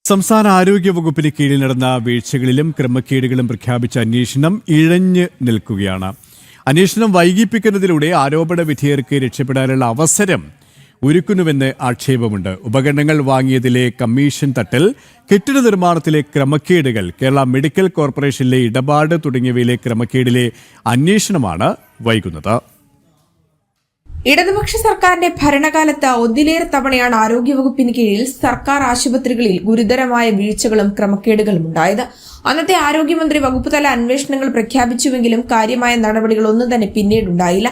സംസ്ഥാന ആരോഗ്യ വകുപ്പിന് കീഴിൽ നടന്ന വീഴ്ചകളിലും ക്രമക്കേടുകളും പ്രഖ്യാപിച്ച അന്വേഷണം ഇഴഞ്ഞു നിൽക്കുകയാണ്. അന്വേഷണം വൈകിപ്പിക്കുന്നതിലൂടെ ആരോപണ വിധേയർക്ക് രക്ഷപ്പെടാനുള്ള അവസരം ഒരുക്കുന്നുവെന്ന് ആക്ഷേപമുണ്ട്. ഉപകരണങ്ങൾ വാങ്ങിയതിലെ കമ്മീഷൻ തട്ടൽ, കെട്ടിട നിർമ്മാണത്തിലെ ക്രമക്കേടുകൾ, കേരള മെഡിക്കൽ കോർപ്പറേഷനിലെ ഇടപാട് തുടങ്ങിയവയിലെ ക്രമക്കേടിലെ അന്വേഷണമാണ് വൈകുന്നത്. ഇടതുപക്ഷ സർക്കാരിന്റെ ഭരണകാലത്ത് ഒന്നിലേറെ തവണയാണ് ആരോഗ്യവകുപ്പിന് കീഴിൽ സർക്കാർ ആശുപത്രികളിൽ ഗുരുതരമായ വീഴ്ചകളും ക്രമക്കേടുകളും ഉണ്ടായത്. അന്നത്തെ ആരോഗ്യമന്ത്രി വകുപ്പ് തല അന്വേഷണങ്ങൾ പ്രഖ്യാപിച്ചുവെങ്കിലും കാര്യമായ നടപടികൾ ഒന്നും തന്നെ പിന്നീടുണ്ടായില്ല.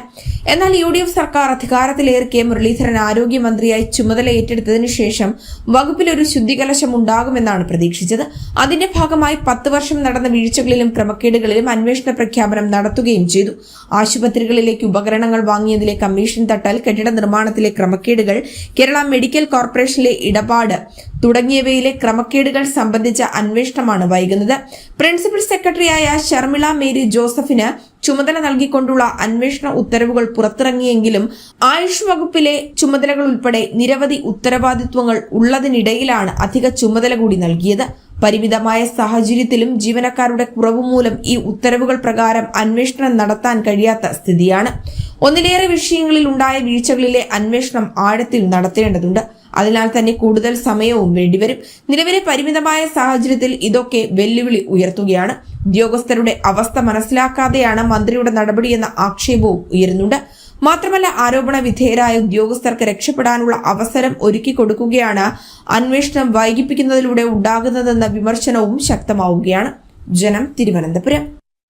എന്നാൽ UDF സർക്കാർ അധികാരത്തിലേറെ കെ മുരളീധരൻ ആരോഗ്യമന്ത്രിയായി ചുമതല ഏറ്റെടുത്തതിനു ശേഷം വകുപ്പിൽ ഒരു ശുദ്ധികലശം ഉണ്ടാകുമെന്നാണ് പ്രതീക്ഷിച്ചത്. അതിന്റെ ഭാഗമായി 10 വർഷം നടന്ന വീഴ്ചകളിലും ക്രമക്കേടുകളിലും അന്വേഷണ പ്രഖ്യാപനം നടത്തുകയും ചെയ്തു. ആശുപത്രികളിലേക്ക് ഉപകരണങ്ങൾ വാങ്ങിയതിലെ കമ്മീഷൻ തട്ടൽ, കെട്ടിട നിർമ്മാണത്തിലെ ക്രമക്കേടുകൾ, കേരള മെഡിക്കൽ കോർപ്പറേഷനിലെ ഇടപാട് തുടങ്ങിയവയിലെ ക്രമക്കേടുകൾ സംബന്ധിച്ച അന്വേഷണമാണ് വൈകുന്നത്. പ്രിൻസിപ്പൽ സെക്രട്ടറിയായ ഷർമിള മേരി ജോസഫിന് ചുമതല നൽകിക്കൊണ്ടുള്ള അന്വേഷണ ഉത്തരവുകൾ പുറത്തിറങ്ങിയെങ്കിലും ആയുഷ് വകുപ്പിലെ ചുമതലകൾ ഉൾപ്പെടെ നിരവധി ഉത്തരവാദിത്വങ്ങൾ ഉള്ളതിനിടയിലാണ് അധിക ചുമതല കൂടി നൽകിയത്. പരിമിതമായ സാഹചര്യത്തിലും ജീവനക്കാരുടെ കുറവ് മൂലം ഈ ഉത്തരവുകൾ പ്രകാരം അന്വേഷണം നടത്താൻ കഴിയാത്ത സ്ഥിതിയാണ്. ഒന്നിലേറെ വിഷയങ്ങളിൽ ഉണ്ടായ വീഴ്ചകളിലെ അന്വേഷണം ആഴത്തിൽ നടത്തേണ്ടതുണ്ട്. അതിനാൽ തന്നെ കൂടുതൽ സമയവും വേണ്ടിവരും. നിലവിലെ പരിമിതമായ സാഹചര്യത്തിൽ ഇതൊക്കെ വെല്ലുവിളി ഉയർത്തുകയാണ്. ഉദ്യോഗസ്ഥരുടെ അവസ്ഥ മനസ്സിലാക്കാതെയാണ് മന്ത്രിയുടെ നടപടിയെന്ന ആക്ഷേപവും ഉയരുന്നുണ്ട്. മാത്രമല്ല, ആരോപണ വിധേയരായ ഉദ്യോഗസ്ഥർക്ക് രക്ഷപ്പെടാനുള്ള അവസരം ഒരുക്കി കൊടുക്കുകയാണ് അന്വേഷണം വൈകിപ്പിക്കുന്നതിലൂടെ ഉണ്ടാകുന്നതെന്ന വിമർശനവും ശക്തമാവുകയാണ്. ജനം, തിരുവനന്തപുരം.